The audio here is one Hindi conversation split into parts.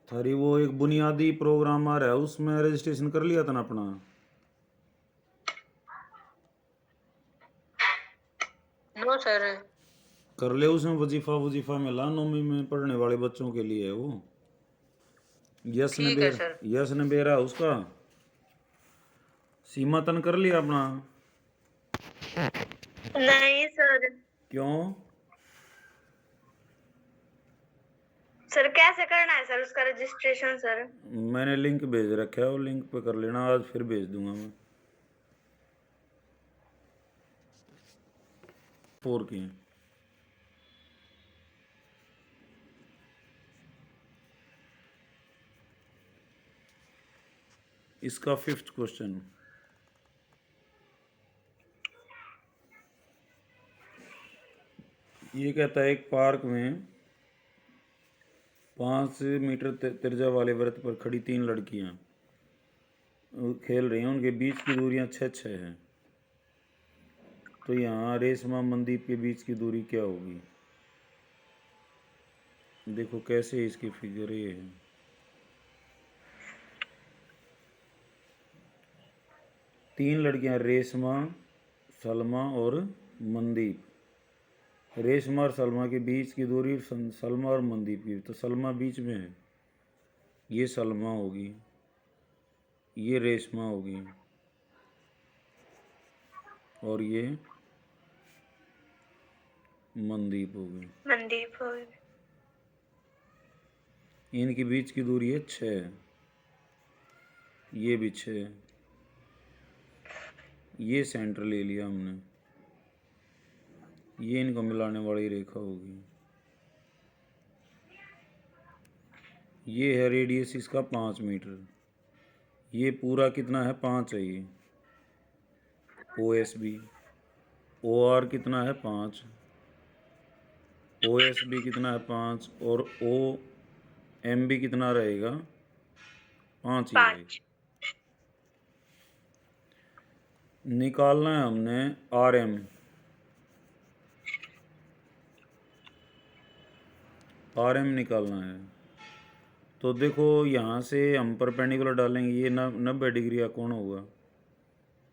थारी वो एक बुनियादी प्रोग्रामर है, उसमें रजिस्ट्रेशन कर लिया था ना अपना? No sir. कर ले, उसमें वजीफा वजीफा मिला 9वीं में पढ़ने वाले बच्चों के लिए है वो। यस ने ठीक है बेर सर। यस ने बेरा उसका। सीमा तन कर लिया अपना? नहीं सर। क्यों? सर कैसे करना है सर उसका रजिस्ट्रेशन सर? मैंने लिंक भेज रखा है, वो लिंक पे कर लेना, आज फिर भेज दूंगा मैं। 4 की। इसका 5th क्वेश्चन। ये कहता है एक पार्क में 5 मीटर त्रिज्या वाले वृत्त पर खड़ी 3 लड़कियां खेल रही हैं, उनके बीच की दूरियां 6-6 हैं। तो यहाँ रेशमा मनदीप के बीच की दूरी क्या होगी? देखो कैसे इसकी फिगर ये है। तीन लड़कियां रेशमा, सलमा और मनदीप। रेशमा और सलमा के बीच की दूरी सलमा और मनदीप की, तो सलमा बीच में है, ये सलमा होगी, ये रेशमा होगी और ये मनदीप होगी। मनदीप हो। इनके बीच की दूरी है 6, ये भी 6, ये सेंटर ले लिया हमने, ये इनको मिलाने वाली रेखा होगी। ये है रेडियस इसका 5 मीटर। ये पूरा कितना है? 5 है ये। O S B, O R कितना है? 5। ओ एस बी कितना है? 5। और ओ एम बी कितना रहेगा? 5 ही रहेगा। 5। निकालना है हमने आर एम। आर एम निकालना है। तो देखो यहाँ से हम परपेंडिकुलर डालेंगे, ये 90 डिग्री का कोण होगा,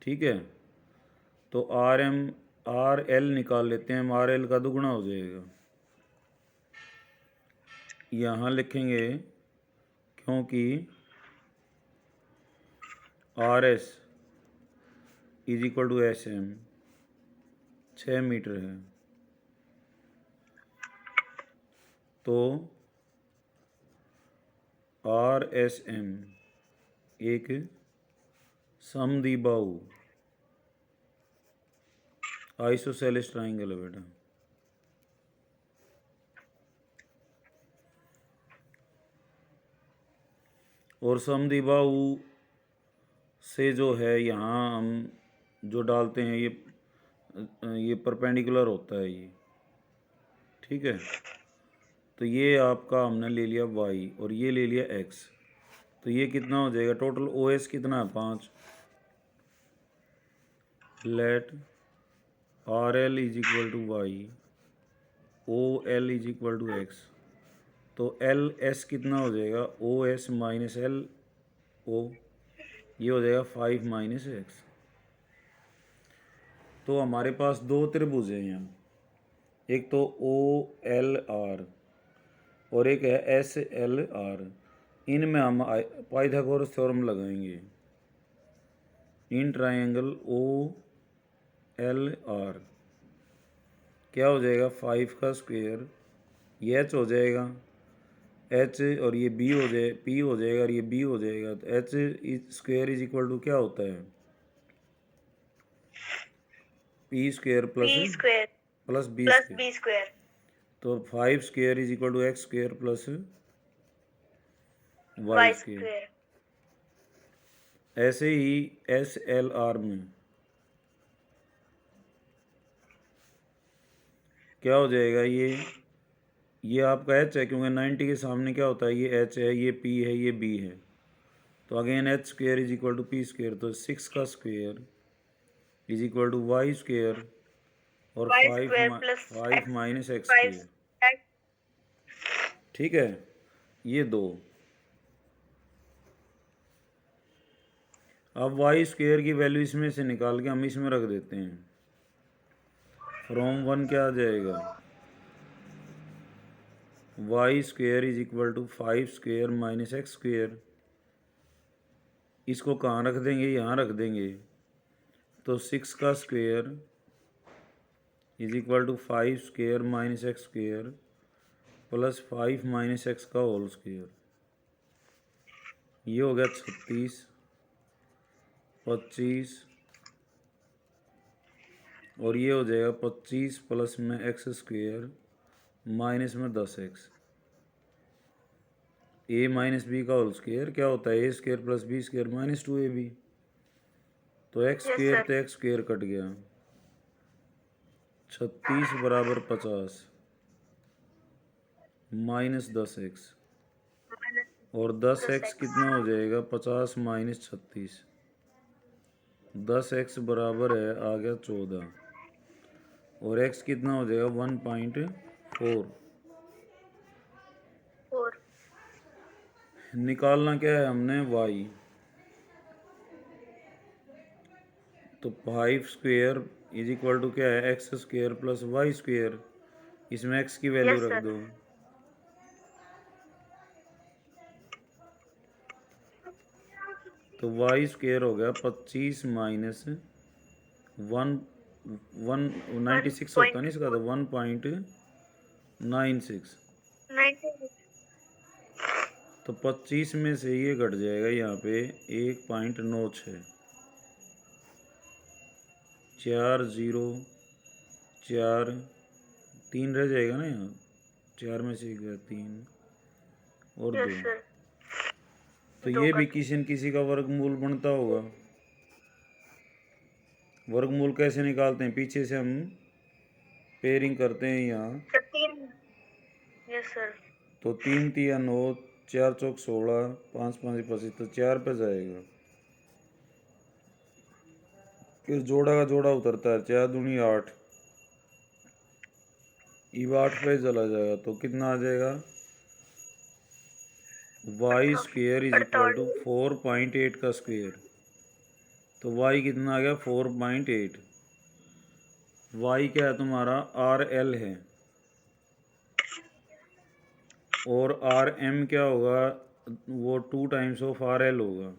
ठीक है। तो आर एम, आर एल निकाल लेते हैं हम, आर एल का दुगुना हो जाएगा। यहाँ लिखेंगे क्योंकि R S is equal to S M, 6 metre है, तो आर एस एम एक समद्विबाहु आइसोसेलेस ट्राइंगल है बेटा। और समद्विबाहु से जो है यहाँ हम जो डालते हैं ये परपेंडिकुलर होता है ये, ठीक है। तो ये आपका हमने ले लिया y और ये ले लिया x, तो ये कितना हो जाएगा? टोटल ओ एस कितना है? 5। Let R L is equal to Y, O L is equal to X. तो एल एस कितना हो जाएगा? O S minus L O, ये हो जाएगा 5 माइनस एक्स। तो हमारे पास दो त्रिभुज हैं यहाँ, एक तो ओ एल आर और एक है एस एल आर। इनमें हम पाइथागोरस थ्योरम लगाएंगे। इन ट्राइंगल ओ एल आर क्या हो जाएगा? 5 का स्क्वायर, ये एच हो जाएगा, एच और ये बी हो जाए, पी हो जाएगा और ये बी हो जाएगा। तो H square is equal to क्या होता है? P square plus B square plus B plus square. B square. तो 5 square is equal to X square plus Y Y square. Square. ऐसे ही एस एल आर में क्या हो जाएगा? ये आपका एच है, क्योंकि 90 के सामने क्या होता है? ये एच है, ये पी है, ये बी है। तो again H square is equal to P square, तो 6 का square is equal to Y square और Y 5 square plus 5 X minus X 5 square, ठीक है। ये दो अब वाई स्क्वेयर की वैल्यू इसमें से निकाल के हम इसमें रख देते हैं। फ्रॉम 1 क्या आ जाएगा, Y square is equal to 5 square minus X square. इसको कहाँ रख देंगे, यहाँ रख देंगे। तो 6 का square is equal to 5 square minus X square plus 5 minus X का होल स्क्वेयर। ये हो गया 36, 25 और ये हो जाएगा 25 प्लस में एक्स स्क्वेयर माइनस में 10x। ए माइनस बी का होल स्क्वेयर क्या होता है, A square plus B square minus 2ab। तो एक्स Yes, स्क्वेयर sir. तो एक्स स्क्वेयर कट गया। 36 बराबर 50 माइनस 10x और 10x कितना हो जाएगा, 50 माइनस 36। 10x बराबर है आ गया 14 और x कितना हो जाएगा 1.4। 4. निकालना क्या है हमने, y। तो 5 स्क्वेयर इज इक्वल टू क्या है, X square plus Y square. इसमें x की वैल्यू Yes, रख sir. दो। तो वाई स्क्वेयर हो गया 25 माइनस 196 होता नहीं इसका, तो 1.96। 96. तो 25 में से ये घट जाएगा यहाँ पे 1.96। 4 0 4 3 रह जाएगा ना यहाँ, 4 में से 1 गया 3 और 2। Yes, sir. तो दो ये भी का किसी न किसी का वर्गमूल बनता होगा। वर्गमूल कैसे निकालते हैं, पीछे से हम पेयरिंग करते हैं यहाँ। 3. Yes, sir. तो 3 तिया 9, 4 चौक 16, 5 5 25, तो 4 पे जाएगा। फिर जोड़ा का जोड़ा उतरता है, 4 दूनी 8, ये 8 पे चला जाएगा। तो कितना आ जाएगा, Y square is equal to 4.8 का स्क्वेयर। तो वाई कितना आ गया 4.8। वाई क्या है तुम्हारा, आर एल है और आर एम क्या होगा, वो 2 टाइम्स ऑफ आर एल होगा।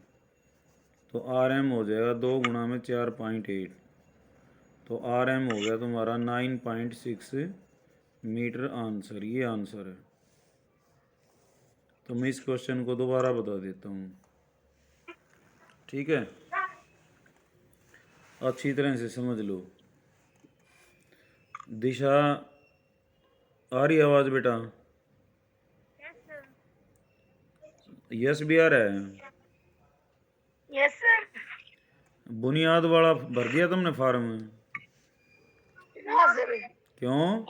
तो आर एम हो जाएगा 2 गुणा में 4.8। तो आर एम हो गया तुम्हारा 9.6 मीटर आंसर। ये आंसर है। तो मैं इस क्वेश्चन को दोबारा बता देता हूँ, ठीक है, अच्छी तरह से समझ लो। दिशा आ रही आवाज़ बेटा, Yes, sir. यस भी आ रहा है। Yes, sir. बुनियाद वाला भर दिया तुमने फार्म, हाँ सर. क्यों?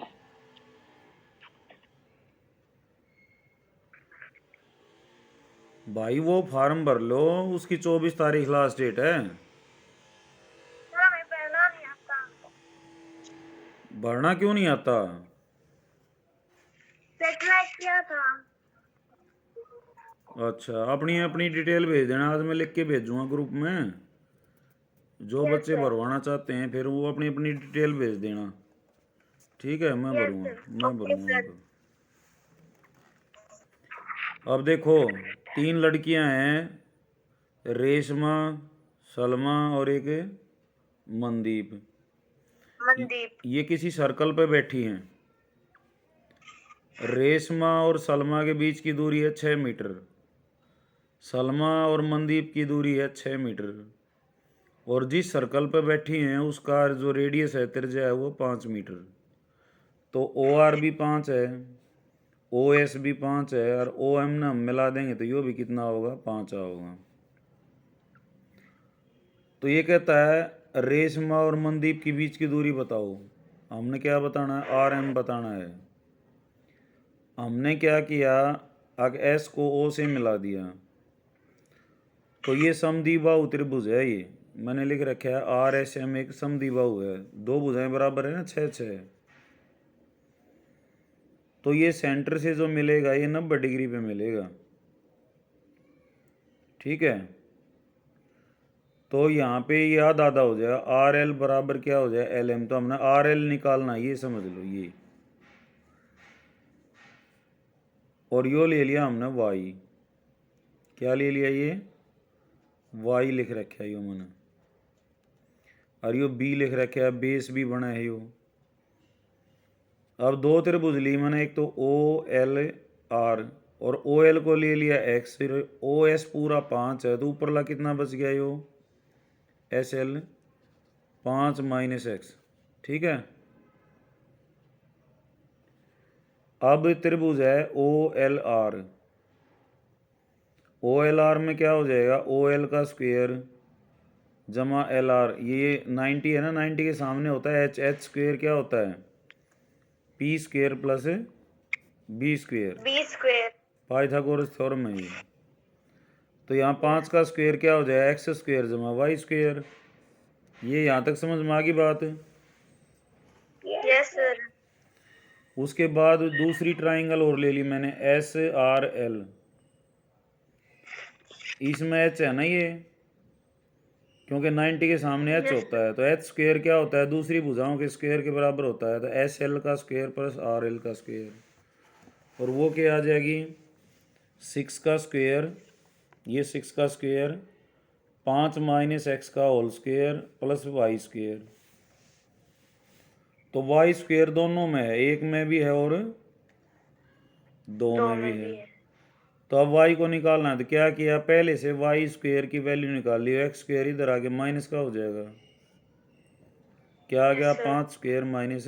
भाई वो फार्म भर लो, उसकी 24 तारीख लास्ट डेट है। हमें पहना नहीं आता. भरना क्यों नहीं आता? सेटलाइट किया था. अच्छा, अपनी अपनी डिटेल भेज देना, आज मैं लिख के भेजूँगा ग्रुप में। जो Yes, बच्चे sir. भरवाना चाहते हैं फिर वो अपनी अपनी डिटेल भेज देना, ठीक है, मैं Yes, भरूँगा, sir. मैं Okay, भरूँगा sir. उनको। अब देखो 3 लड़कियां हैं, रेशमा, सलमा और एक मनदीप। मनदीप. ये किसी सर्कल पे बैठी हैं। रेशमा और सलमा के बीच की दूरी है 6 मीटर। सलमा और मनदीप की दूरी है 6 मीटर। और जिस सर्कल पे बैठी हैं उसका जो रेडियस है, त्रिज्या है, वो 5 मीटर। तो ओ आर भी 5 है, ओ एस भी 5 है और ओ एम ना हम मिला देंगे तो ये भी कितना होगा, 5 होगा। तो ये कहता है रेशमा और मनदीप के बीच की दूरी बताओ। हमने क्या बताना है, आर एम बताना है। हमने क्या किया, अगर एस को ओ से मिला दिया तो ये समद्विबाहु त्रिभुज है। ये मैंने लिख रखा है आर एस एम एक समद्विबाहु है, 2 भुजाएं बराबर है ना, 6 6। तो ये सेंटर से जो मिलेगा ये 90 डिग्री पे मिलेगा, ठीक है। तो यहाँ पे ये आधा आधा हो जाएगा, आर एल बराबर क्या हो जाए एल एम। तो हमने आर एल निकालना, ये समझ लो ये। और यो ले लिया हमने वाई, क्या ले लिया ये वाई लिख रखा है यो मैंने। और यो बी लिख रखा है, बेस भी बना है यो। अब दो त्रिभुज ली मैंने, एक तो ओ एल आर, और ओ एल को ले लिया एक्स, फिर ओ एस पूरा 5 है, तो ऊपरला कितना बच गया यो एस एल 5 माइनस एक्स। ठीक है। अब त्रिभुज है O L R, O L R में क्या हो जाएगा, ओ एल का स्क्वेयर जमा एल आर, ये 90 है ना, 90 के सामने होता है एच, एच स्क्वेयर क्या होता है P square plus B square, B square. Pythagoras theorem है ये। तो यहाँ 5 का स्क्वेयर क्या हो जाएगा एक्स स्क्वेयर जमा वाई स्क्वेयर। ये यहाँ तक समझ में आ गई बात। Yes sir. उसके बाद दूसरी ट्राइंगल और ले ली मैंने एस आर एल, इसमें एच है ना ये, क्योंकि 90 के सामने एच होता है, तो एच स्क्वेयर क्या होता है दूसरी भुजाओं के स्क्वेयर के बराबर होता है, तो एस एल का स्क्वेयर प्लस आर एल का स्क्वेयर। और वो क्या आ जाएगी 6 का स्क्वेयर, ये 6 का स्क्वेयर 5 माइनस एक्स का whole square plus Y square. तो वाई स्क्वेयर दोनों में है, एक में भी है और दो में भी है। तो अब वाई को निकालना है, तो क्या किया पहले से वाई स्क्वेयर की वैल्यू निकाल ली, एक्स स्क्वेयर इधर आके माइनस का हो जाएगा, क्या आ गया 5 स्क्वेयर माइनस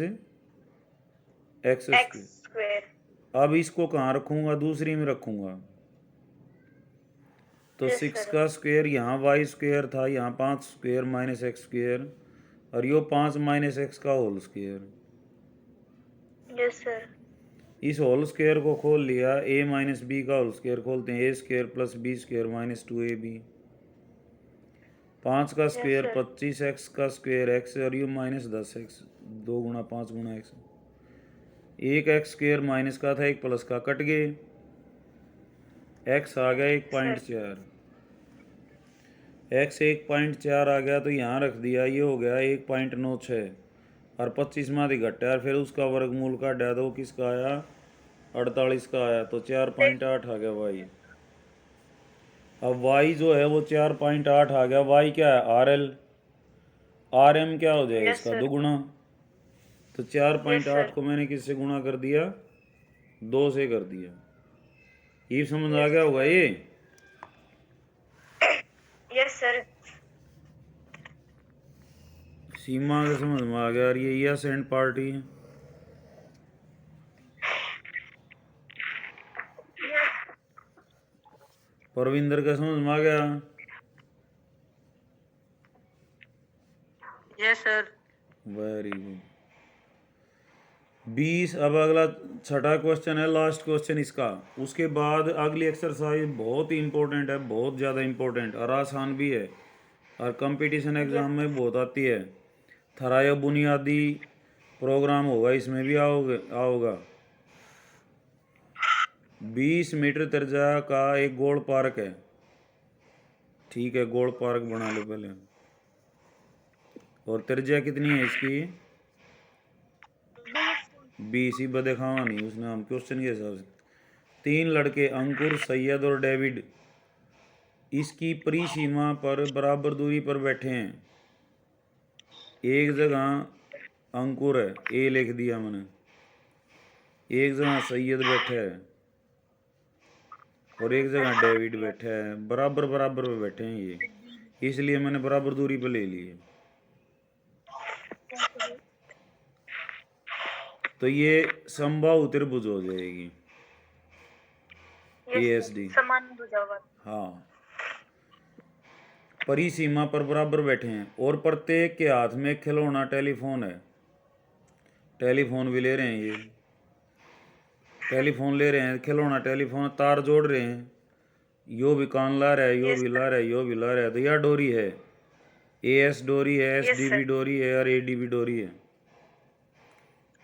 एक्स स्क्वेयर। अब इसको कहाँ रखूंगा, दूसरी में रखूंगा, तो 6 का स्क्वेयर यहाँ वाई स्क्वेयर था, यहाँ 5 स्क्वेयर माइनस एक्स स्क्वेयर, और यो 5 माइनस एक्स का होल स्क्वेयर। Yes sir. इस होल स्क्वेयर को खोल लिया, ए माइनस बी का होल स्क्वेयर खोलते हैं, A square plus B square minus 2ab। 5 का स्क्वेयर 25 एक्स का स्क्वेयर एक्स, और यू माइनस 10 एक्स, 2 गुणा 5 गुणा एक्स। एक एक्स स्क्वेयर माइनस का था, एक प्लस का कट गए, एक्स आ गया 1.4, एक्स 1.4 आ गया, तो यहाँ रख दिया, ये हो गया 1.96, और 25 माधी घटा है, फिर उसका वर्गमूल काटा तो किसका आया 48 का आया, तो 4.8 आ गया वाई। अब वाई जो है वो 4.8 आ गया, वाई क्या है आर एल, आर एम क्या हो जाएगा इसका दोगुना, तो 4.8 को मैंने किससे गुणा कर दिया 2 से कर दिया। ये समझ आ गया होगा ये। Yes sir. सीमा का समझ में आ गया, और ये यस एंड पार्टी है। परविंदर का समझ में आ गया। Yes sir. Very good. 20। अब अगला छठा क्वेश्चन है, लास्ट क्वेश्चन इसका। उसके बाद अगली एक्सरसाइज बहुत ही इंपॉर्टेंट है, बहुत ज़्यादा इंपॉर्टेंट, और आसान भी है, और कंपटीशन एग्जाम में बहुत आती है। थराया बुनियादी प्रोग्राम होगा, इसमें भी आओगा। 20 मीटर त्रिज्या का एक गोल पार्क है, ठीक है, गोल पार्क बना लो पहले। और त्रिज्या कितनी है इसकी 20 ही बदेखावा नहीं उसने, हम क्वेश्चन के हिसाब से। 3 लड़के अंकुर सैयद और डेविड इसकी परिसीमा पर बराबर दूरी पर बैठे हैं। एक जगह अंकुर है, ए लिख दिया मैंने, एक जगह सैयद बैठा है, और एक जगह डेविड बैठा है, बराबर बराबर पे बैठे हैं ये, इसलिए मैंने बराबर दूरी पे ले लिए। तो ये समबाहु त्रिभुज हो जाएगी ASD। समान भुजा होगा। हाँ, परिसीमा पर बराबर बैठे हैं, और प्रत्येक के हाथ में खिलौना टेलीफोन है, टेलीफोन भी ले रहे हैं ये, टेलीफोन ले रहे हैं, खिलौना टेलीफोन, तार जोड़ रहे हैं, यो भी कान ला रहा है, यो भी ला रहा है, यो भी ला रहा है, तो यह डोरी है, AS डोरी है, SDB डोरी है, और ADB डोरी है।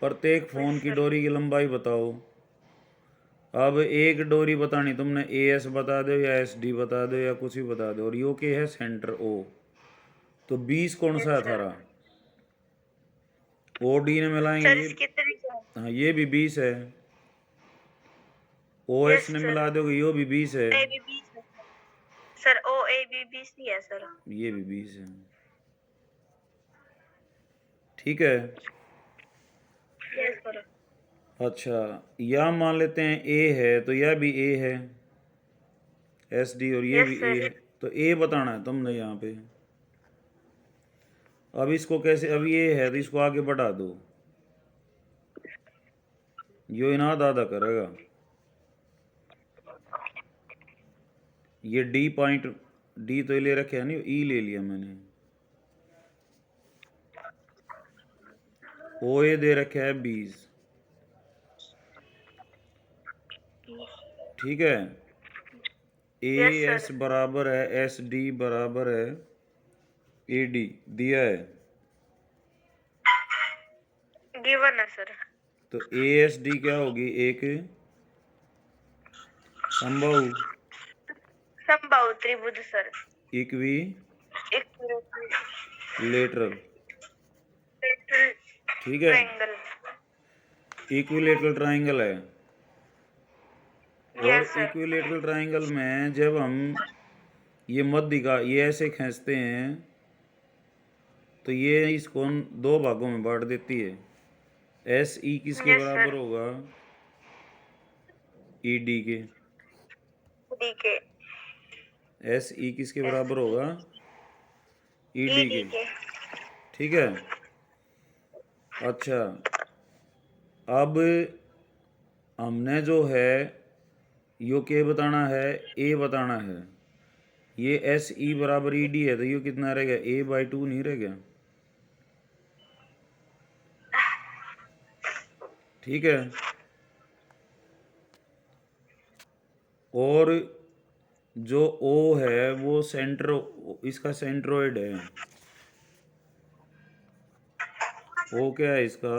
प्रत्येक फोन की डोरी की लंबाई बताओ। अब एक डोरी बतानी तुमने, AS बता दो या SD बता दो या कुछ भी बता दो, और यो के है सेंटर O, तो 20 कौन सा है थारा? ओ डी ने मिलाएंगे सर ये, इसके तरीके हाँ ये भी 20 है। ओ एस यस ने सर। मिला दोगे ये भी 20 है, ए बी 20 है सर। ओ ए बी 20 ही है सर। ये भी 20 है। ठीक है। Yes sir. अच्छा, या मान लेते हैं ए है तो यह भी ए है, एस डी, और ये भी यस ए सर। है। तो ए बताना है तुमने यहाँ पे। अब इसको कैसे, अब ये है तो इसको आगे बढ़ा दो, यो इनाद आधा करेगा। ये डी पॉइंट, डी तो ले रखे है नहीं, ई ले लिया मैंने। ओ ए दे रखे है 20। ठीक है। ए यस एस सर। बराबर है एस डी बराबर है ए डी दिया है। गिवन है सर। तो ए एस डी क्या होगी? एक समबाहु समबाहु त्रिभुज सर। Equi equilateral lateral. ठीक है, ट्रायंगल। इक्विलेटरल ट्राइंगल है। और यस सर। इक्विलेटरल ट्राइंगल में जब हम ये मध्य का ये ऐसे खींचते हैं तो ये इसको दो भागों में बांट देती है। एस ई किसके यस बराबर सर। होगा? ई डी के। ठीक है। एस ई किसके बराबर होगा? ई ई डी डी के। के। ठीक है। अच्छा, अब हमने जो है यो के बताना है, ए बताना है। ये एस ई बराबर ई डी है तो ये कितना रहेगा? ए बाई 2 नहीं रहेगा? ठीक है। और जो ओ है वो सेंट्रो, इसका सेंट्रोइड है। ओ क्या है इसका?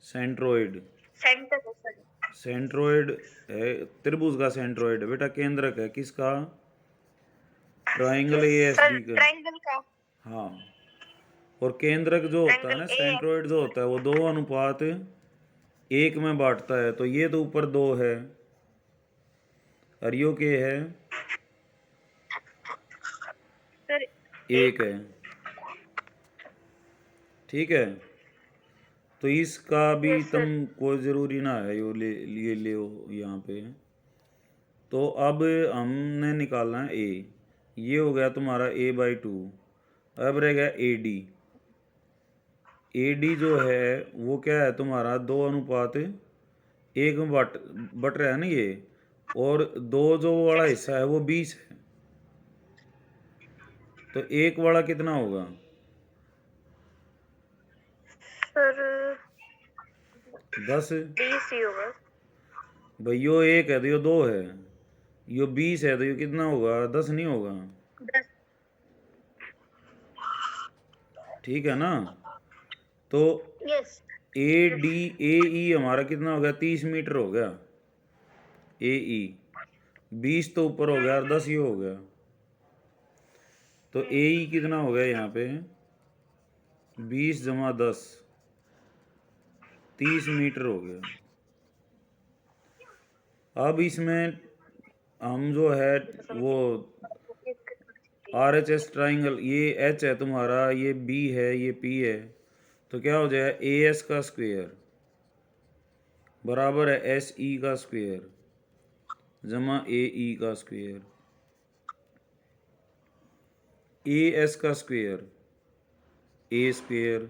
सेंट्रोइड। सेंटर है सर। सेंट्रोइड है, त्रिभुज का सेंट्रोइड है बेटा। केंद्रक है किसका? Triangle A S sir D का। ट्रायंगल का। हाँ, और केंद्रक जो होता है ट्रायंगल ना, ए। सेंट्रोइड जो होता है वो 2:1 में बांटता है। तो ये तो ऊपर 2 है और यो के है सर 1 है। ठीक है। तो इसका भी यस तुम सर। कोई ज़रूरी ना है यो ले ले यहाँ पे। तो अब हमने निकालना है ए। ये हो गया तुम्हारा ए बाई 2। अब रह गया ए डी। ए डी जो है वो क्या है तुम्हारा? 2:1 में बट रहा है ना ये। और 2 जो वाला हिस्सा है वो 20 है। तो 1 वाला कितना होगा? सर 10। 20 ही होगा। भाई यो 1 है तो यो 2 है, यो 20 है तो यो कितना होगा? 10 नहीं होगा? 10। ठीक है ना? तो यस। ए डी ए ई हमारा कितना हो गया? 30 मीटर हो गया ए ई। 20 तो ऊपर हो गया और 10 ये हो गया। तो ए ई कितना हो गया यहाँ पे? 20 जमा 10, 30 मीटर हो गया। अब इसमें हम जो है वो आर एच एस ट्राइंगल, ये एच है तुम्हारा, ये बी है, ये पी है। तो क्या हो जाएगा? ए एस का स्क्वेयर बराबर है एस ई का स्क्वेयर जमा ए ई का स्क्वेयर। ए एस का स्क्वेयर ए स्क्वेयर,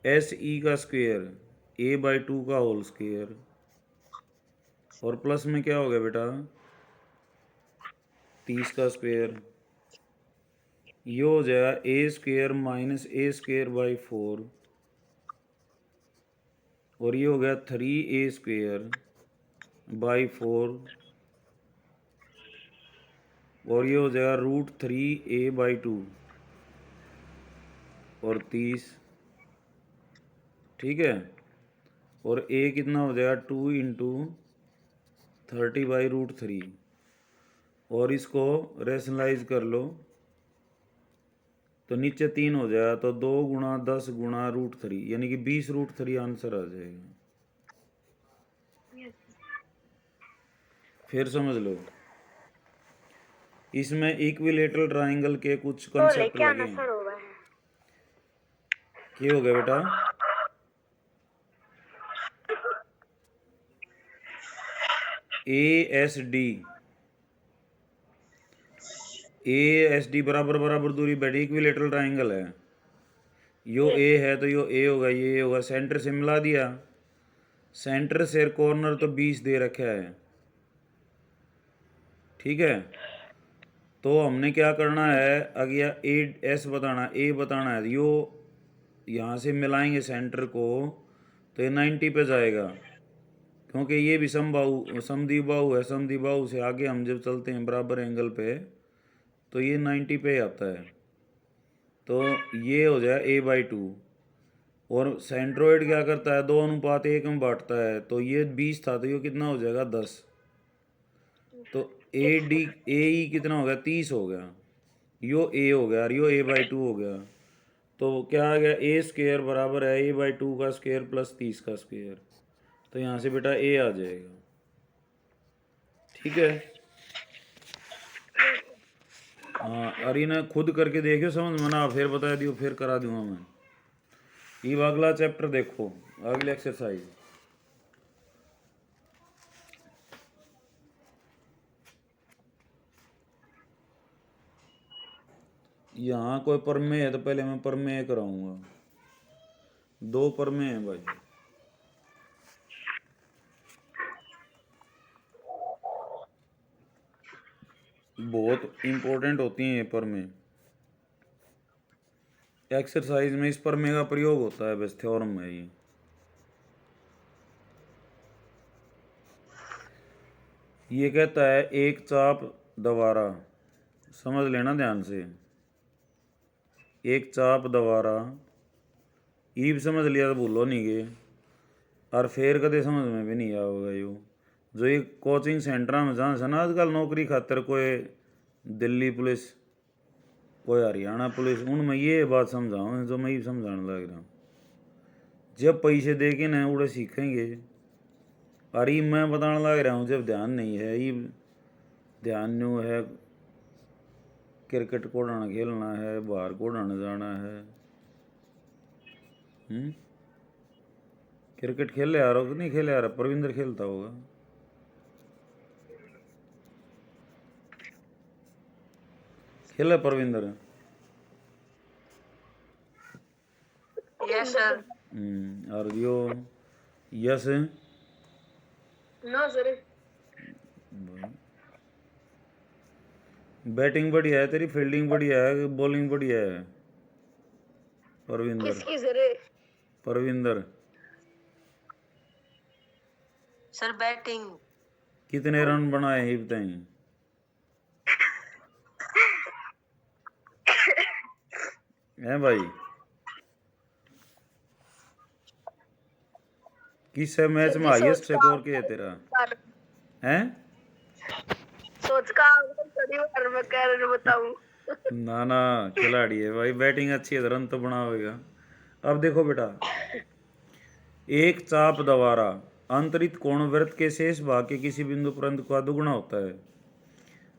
एस ई का स्क्वेयर ए बाई 2 का होल स्क्वेयर, और प्लस में क्या हो गया बेटा? 30 का स्क्वेयर। ये हो जाएगा A square minus A square by 4, और ये हो गया 3a स्क्वेयर बाई 4, और ये हो जाएगा √3a बाई 2 और 30। ठीक है। और a कितना हो जाएगा? 2 इंटू 30 बाई √3। और इसको रेशनलाइज कर लो तो नीचे 3 हो जाएगा, तो 2 गुणा 10 गुणा √3 यानी कि 20 √3 आंसर आ जाएगा। फिर समझ लो, इसमें इक्विलेटरल ट्राइंगल के कुछ तो कंसेप्ट लेके लगे आना हैं। सर होगा है। क्या हो गया बेटा? ए एस डी बराबर बराबर दूरी बैठी, इक्विलेटरल ट्राइंगल है। यो ए है तो यो ए होगा, ये होगा। सेंटर से मिला दिया, सेंटर से कॉर्नर तो 20 दे रखा है, ठीक है। तो हमने क्या करना है, अगर ए एस बताना, ए बताना है, यो यहाँ से मिलाएंगे सेंटर को तो ये 90 पे जाएगा, क्योंकि ये भी समबाहु समद्विबाहु है। समद्विबाहु से आगे हम जब चलते हैं बराबर एंगल पे तो ये 90 पे आता है, तो ये हो जाए a/2। और सेंट्रोइड क्या करता है, 2:1 में बांटता है, तो ये 20 था तो ये कितना हो जाएगा 10। तो ए कितना हो गया, 30 हो गया। यो ए हो गया और यो a/2 हो गया। तो क्या आ गया, a² बराबर है a/2 का स्क्वायर प्लस 30 का स्क्वायर। तो यहाँ से बेटा ए आ जाएगा, ठीक है। हाँ, अरे ना खुद करके देखियो, समझ में ना फिर बता दियो, फिर करा दूंगा मैं। ये अगला चैप्टर देखो, अगली एक्सरसाइज। यहाँ कोई प्रमेय है तो पहले मैं प्रमेय कराऊंगा। 2 प्रमेय है भाई, बहुत इंपॉर्टेंट होती हैं ये प्रमेय। एक्सरसाइज में इस प्रमेय का प्रयोग होता है, बस थ्योरम में। ये कहता है एक चाप दवारा, समझ लेना ध्यान से, एक चाप दवारा ईब समझ लिया तो भूलो नहीं गए, और फिर कदे समझ में भी नहीं आओगे। यो जो ये कोचिंग सेंटर में जहाँ से ना आजकल नौकरी खातर कोई दिल्ली पुलिस, कोई हरियाणा पुलिस, उनमें ये बात समझाऊँ जो मैं ही समझाने लग रहा हूँ। जब पैसे दे के ना उड़े सीखेंगे, अरे मैं बताने लग रहा हूँ जब ध्यान नहीं है, ये ध्यान न्यू है, क्रिकेट को उड़ाना खेलना है, बाहर को उड़ाने जाना है। क्रिकेट खेल ले आ रहा हो कि नहीं खेले आ रहा? परविंदर खेलता होगा। खेला परविंदर? Yes sir. और यो यस? No sir. बैटिंग बढ़िया है तेरी, फील्डिंग बढ़िया है, बॉलिंग बढ़िया है परविंदर? किसकी सर? Parvinder sir batting. कितने रन बनाए ये बताइए। हैं भाई, किस मैच में हाईएस्ट स्कोर के है तेरा? हैं? सोच का बार मैं कह रहा बताऊं। ना ना, खिलाड़ी है भाई, बैटिंग अच्छी है तो रन तो बनावेगा। अब देखो बेटा, एक चाप दवारा अंतरित कोण वृत्त के शेष भाग के किसी बिंदु पर का दुगुना होता है,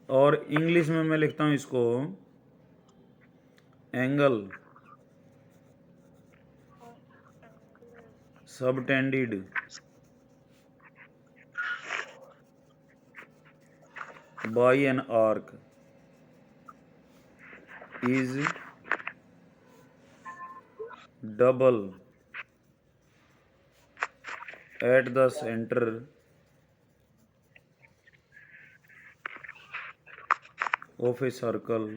और इंग्लिश में मैं लिखता हूँ इसको angle subtended bye an arc is double at the centre of a circle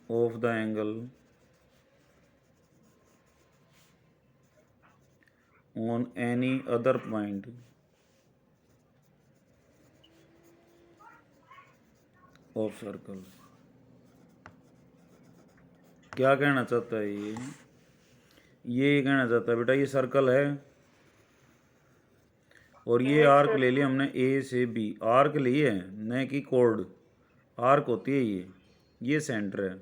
of the angle on any other point of circle। क्या कहना चाहता है ये कहना चाहता है बेटा, ये सर्कल है और ये आर्क ले लिया हमने ए से बी, आर्क लिए है न कि कोड, आर्क होती है ये सेंटर है।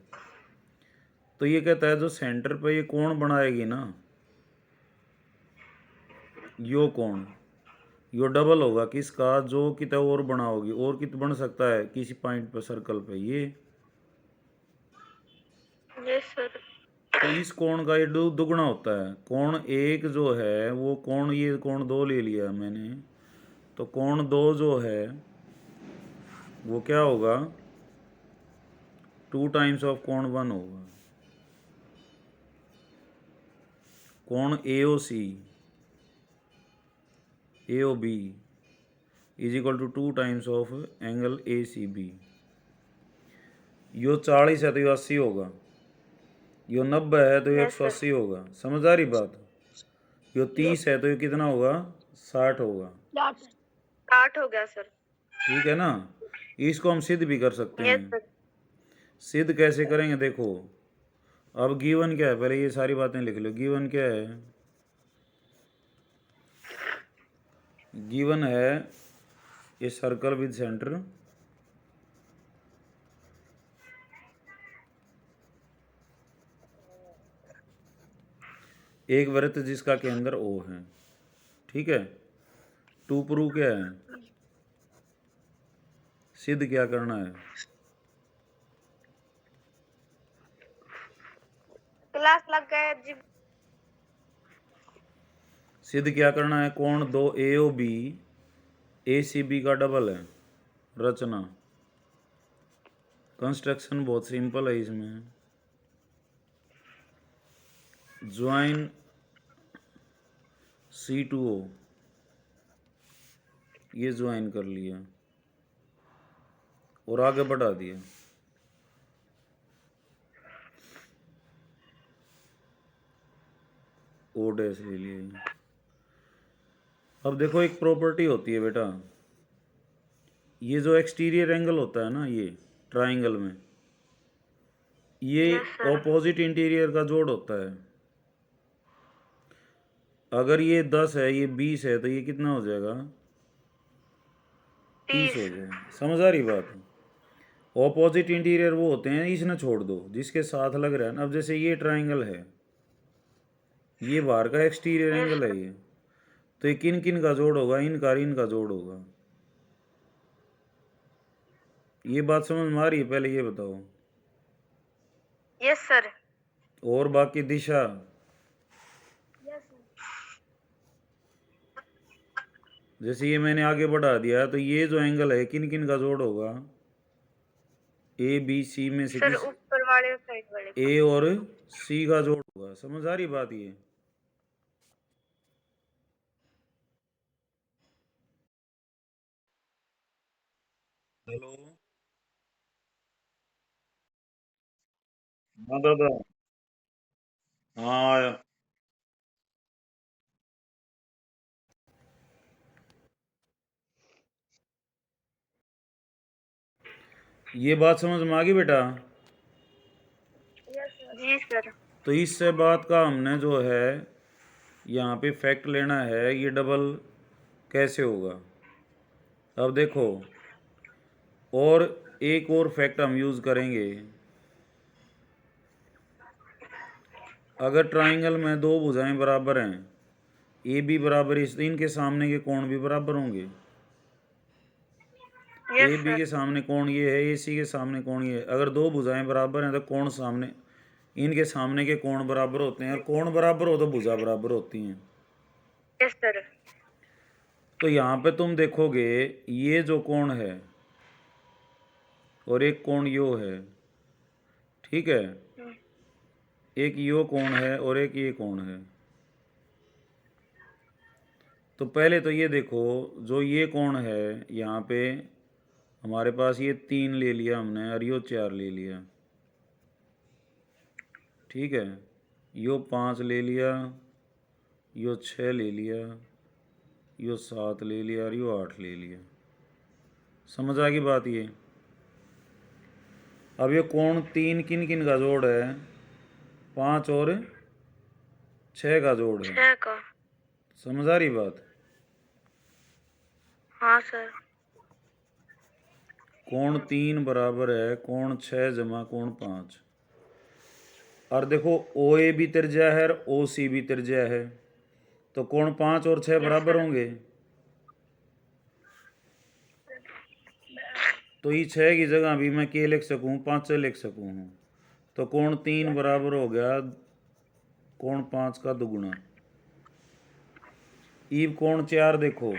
तो ये कहता है जो सेंटर पे ये कोण बनाएगी ना, यो कोण, यो डबल होगा किसका, जो कितना और बनाओगी, और कितना बन सकता है किसी पॉइंट पे सर्कल पे ये। Yes sir. तो इस कोण का ये दुगना होता है। कोण एक जो है वो कोण, ये कोण दो ले लिया मैंने, तो कोण दो जो है वो क्या होगा, 2 टाइम्स ऑफ कोण 1 होगा। कोण AOC AOB is equal to 2 times of angle ACB। यो 40 है तो यो 80 होगा, यो 90 है तो यो 180 होगा। समझ आ रही बात? यो 30 है तो ये कितना होगा, 60 होगा। 8 हो गया सर। ठीक है ना। इसको हम सिद्ध भी कर सकते यस हैं। सर। सिद्ध कैसे करेंगे देखो, अब गिवन क्या है, पहले ये सारी बातें लिख लो। गिवन क्या है, गिवन है ये सर्कल विद सेंटर, एक वृत्त जिसका केंद्र O है। ठीक है। टू प्रूव क्या है, सिद्ध क्या करना है, क्लास लग गया जी। सिद्ध क्या करना है, कोण दो AOB ACB का डबल है। रचना, कंस्ट्रक्शन बहुत सिंपल है इसमें। ज्वाइन C2O, ये ज्वाइन कर लिया और आगे बढ़ा दिया। O डैश ले लिया। अब देखो एक प्रॉपर्टी होती है बेटा, ये जो एक्सटीरियर एंगल होता है ना ये ट्राइंगल में, ये ऑपोजिट इंटीरियर का जोड़ होता है। अगर ये 10 है ये 20 है तो ये कितना हो जाएगा, 30 हो जाएगा। समझ आ रही बात? ऑपोजिट इंटीरियर वो होते हैं, इसने छोड़ दो जिसके साथ लग रहा है ना। अब जैसे ये ट्राइंगल है, ये बाहर का एक्सटीरियर एंगल है ये, तो ये किन किन का जोड़ होगा, इनका जोड़ होगा। ये बात समझ में आ रही है? पहले ये बताओ। Yes sir. और बाकी दिशा, जैसे ये मैंने आगे बढ़ा दिया तो ये जो एंगल है किन किन का जोड़ होगा, ABC में से सर ऊपर वाले और साइड वाले A और C का जोड़ होगा। समझ आ रही बात ये? हेलो, हाँ दादा, हाँ आया। ये बात समझ में आ गई बेटा? जी सर। तो इससे बात का हमने जो है यहाँ पे फैक्ट लेना है, ये डबल कैसे होगा। अब देखो, और एक और फैक्ट हम यूज़ करेंगे। अगर ट्राइंगल में दो भुजाएं बराबर हैं, AB बराबर इस, इनके सामने के कोण भी बराबर होंगे। AB के सामने कोण ये है, AC के सामने कोण ये है। अगर दो भुजाएं बराबर हैं तो कोण सामने, इनके सामने के कोण बराबर होते हैं, और कोण बराबर हो तो भुजा बराबर होती हैं। Yes sir. तो यहाँ पे तुम देखोगे ये जो कोण है और एक कोण यो है, ठीक है, एक यो कोण है और एक ये कोण है। तो पहले तो ये देखो, जो ये कोण है यहाँ पे हमारे पास ये 3 ले लिया हमने और यो 4 ले लिया, ठीक है, यो 5 ले लिया, यो 6 ले लिया, यो 7 ले लिया और यो 8 ले लिया। समझ आ गई बात ये? अब ये कोण 3 किन किन का जोड़ है, 5 और 6 का जोड़ है। 6 का। समझ आ रही बात? हाँ सर। कोण 3 बराबर है कोण 6 जमा कोण 5। और देखो ओ ए भी त्रिज्या है और ओ सी भी त्रिज्या है, तो कोण 5 और 6 बराबर होंगे। तो ये 6 की जगह भी मैं के लिख सकूँ 5 लिख सकूँ। तो कोण 3 बराबर हो गया कोण 5 का दुगुना। ईब कोण 4 देखो,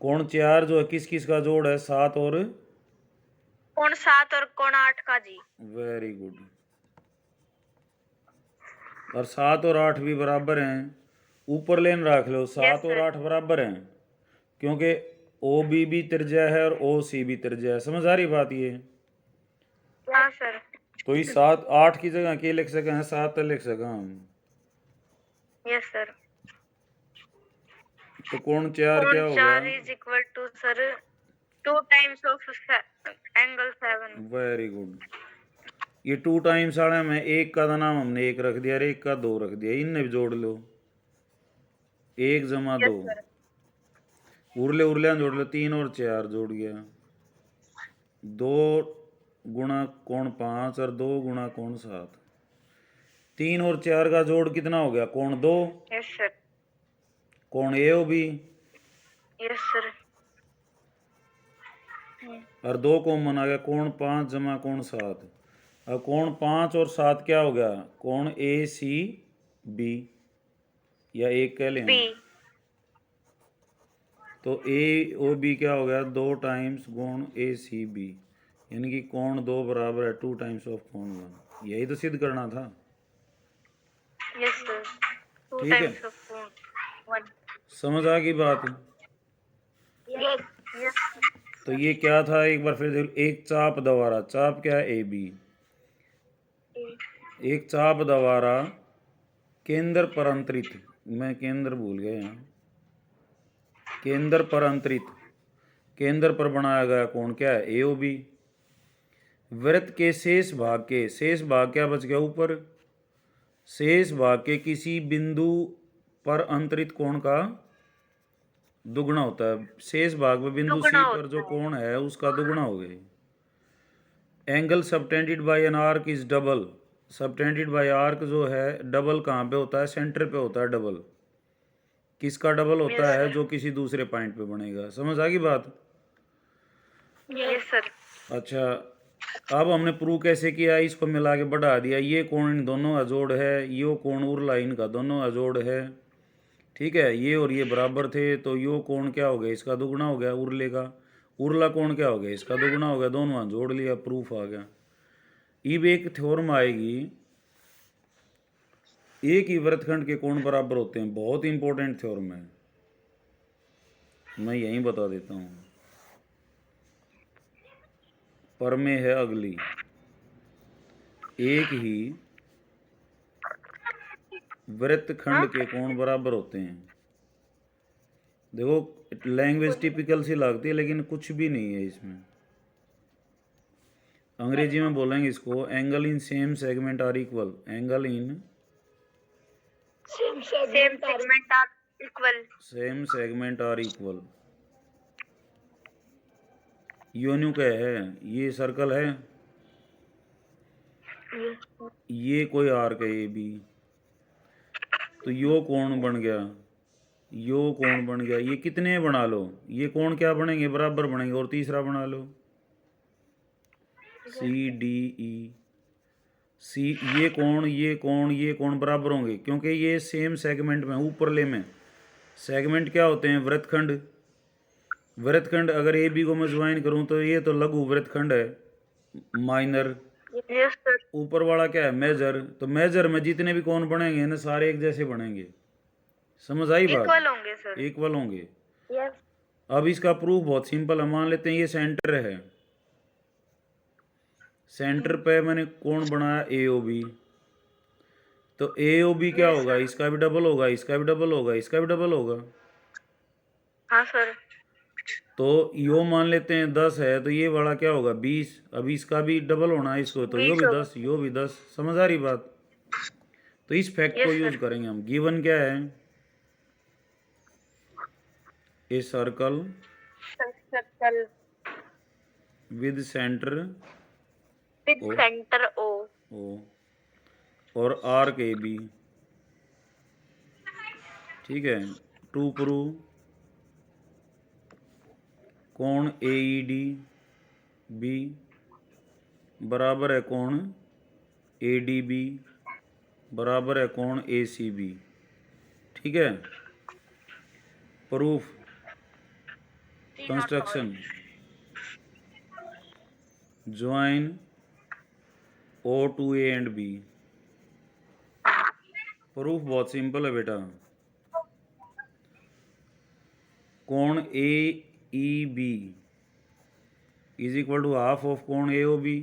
कोण 4 जो है किस किस का जोड़ है 7 और कोण 7 और कोण 8 का जी। Very good. और 7 और 8 भी बराबर हैं, ऊपर लेन रख लो 7 और 8 बराबर हैं, क्योंकि ओ बी भी त्रिज्या है और ओ सी भी त्रिज्या है। समझ आ रही बात ये? हाँ सर। तो ये 7 8 की जगह के लिख सके हैं 7 लिख सके हम। Yes sir. तो कोण 4 क्या कोण होगा? 4 is equal to sir 2 times of angle 7। Very good. ये 2 टाइम्स वाले में एक का नाम हमने 1 रख दिया और एक का 2 रख दिया, इनने भी जोड़ लो 1 जमा 2, उरले उरले जोड़ लो 3 और 4 जोड़ गया 2 गुणा कोण 5 और 2 गुणा कोण 7। 3 और 4 का जोड़ कितना हो गया? कोण 2। Yes sir. कोण A O B yes sir. और 2 कॉमन आ गया कोण 5 जमा कोण 7। अब कोण 5 और 7 क्या हो गया? कोण ए सी बी, या एक कह लें बी। तो ए ओ बी क्या हो गया? 2 टाइम्स कोण ए सी बी, यानी कि कोण 2 बराबर है 2 टाइम्स ऑफ कोण 1। यही तो सिद्ध करना था। Yes sir. 2 ठीक है, टाइम्स ऑफ कोण 1। समझ आ गई बात? यस। यस। तो ये क्या था एक बार फिर देख, एक चाप दवारा, चाप क्या है? A B. एक चाप दवारा केंद्र पर अंतरित, मैं केंद्र भूल गया यहाँ, केंद्र पर अंतरित, केंद्र पर बनाया गया कोण क्या है? ए ओ बी। वृत्त के शेष भाग के, शेष भाग क्या बच गया ऊपर? शेष भाग के किसी बिंदु पर अंतरित कोण का दुगुना होता है। शेष भाग में बिंदु सी पर जो कोण है उसका दुगुना हो गया। Angle subtended bye an arc is double, subtended bye arc जो है डबल कहाँ पे होता है? सेंटर पे होता है डबल। किसका डबल होता है? जो किसी दूसरे पॉइंट पे बनेगा। समझ आ गई बात? Yes sir. अच्छा, अब हमने प्रूव कैसे किया? इसको मिला के बढ़ा दिया, ये कोण इन दोनों का जोड़ है, यो कोण उरला इनका दोनों का जोड़ है। ठीक है, ये और ये बराबर थे, तो यो कोण क्या हो गया? इसका दुगुना हो गया उरले का। उरला कोण क्या हो गया? इसका दुगुना हो गया। दोनों का जोड़ लिया, प्रूफ आ गया। अब एक थ्योरम आएगी, एक ही वृत्तखंड के कोण बराबर होते हैं। बहुत इंपॉर्टेंट थ्योरम है, मैं यहीं बता देता हूँ। प्रमेय है अगली, एक ही वृत्तखंड के कोण बराबर होते हैं। देखो लैंग्वेज टिपिकल सी लगती है लेकिन कुछ भी नहीं है इसमें। अंग्रेजी में बोलेंगे इसको, angle in same segment are equal. Angle in same segment are equal. Same segment are equal. यून्यू क्या है? ये सर्कल है, ये कोई आर्क है ए बी, तो यो कोण बन गया, यो कोण बन गया। ये कितने बना लो? ये कोण क्या बनेंगे? बराबर बनेंगे। और तीसरा बना लो सी डी ई सी। ये कोण ये कोण ये कोण बराबर होंगे क्योंकि ये सेम सेगमेंट में, ऊपरले में। सेगमेंट क्या होते हैं? वृत्तखंड। वृत्तखंड अगर ए बी को मैं ज्वाइन करूं तो ये तो लघु वृत्तखंड है, माइनर। Yes sir. ऊपर वाला क्या है? मेजर। तो मेजर में जितने भी कोण बनेंगे ना सारे एक जैसे बनेंगे। समझ आई बात? इक्वल होंगे सर। इक्वल होंगे। यस। अब इसका प्रूफ बहुत सिंपल है। मान लेते हैं ये सेंटर है, सेंटर पे मैंने कोण बनाया ए ओ बी, तो ए ओ बी क्या होगा? इसका भी डबल होगा, इसका भी डबल होगा, इसका भी डबल होगा। हाँ सर। तो यो मान लेते हैं 10 है, तो ये वाला क्या होगा? 20। अब इसका भी डबल होना है इसको, तो यो भी 10 यो भी 10। समझ आ रही बात? तो इस फैक्ट को यूज करेंगे हम। गिवन क्या है? A circle circle with centre with O centre O O और आर्क ए बी। ठीक है, टू प्रूव कोण ए ई डी बी बराबर है कोण ए डी बी बराबर है कोण ए सी बी। ठीक है, proof construction join O to A and B. Proof बहुत सिंपल है बेटा, कोण A E B is equal to half of कोण A O B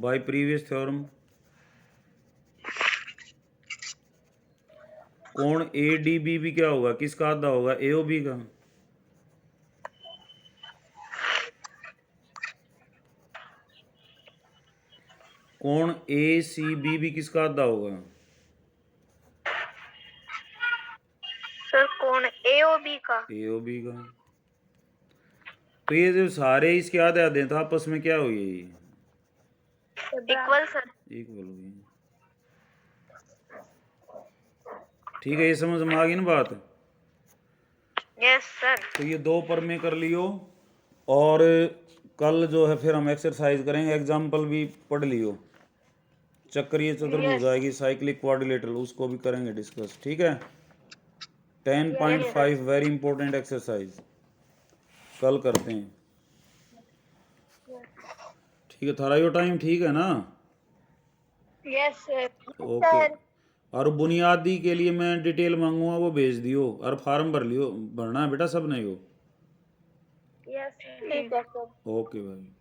by previous theorem. कोण ए डी बी भी क्या होगा, किसका आधा होगा, ए ओ बी का। कोण ए सी बी भी किसका आधा होगा, सर कोण एओबी का। ए ओ बी का। तो ये जो सारे इसके आधे आधे हैं तो आपस में क्या हुई है, इक्वल सर। इक्वल हुई। ठीक है, ये समझ में आ गई ना बात। Yes sir. तो ये दो पर में कर लियो, और कल जो है फिर हम एक्सरसाइज करेंगे, एग्जाम्पल भी पढ़ लियो। चक्रीय चतुर्भुज आएगी, साइक्लिक क्वाड्रिलेटरल, उसको भी करेंगे डिस्कस। ठीक है, 10.5 वेरी इंपॉर्टेंट एक्सरसाइज कल करते हैं। ठीक है, थारा यो टाइम ठीक है ना। Yes sir. ओके, और बुनियादी के लिए मैं डिटेल मांगूंगा, वो भेज दियो, और फार्म भर लियो, भरना है बेटा सब नहीं हो। यस ठीक है सर। ओके भाई।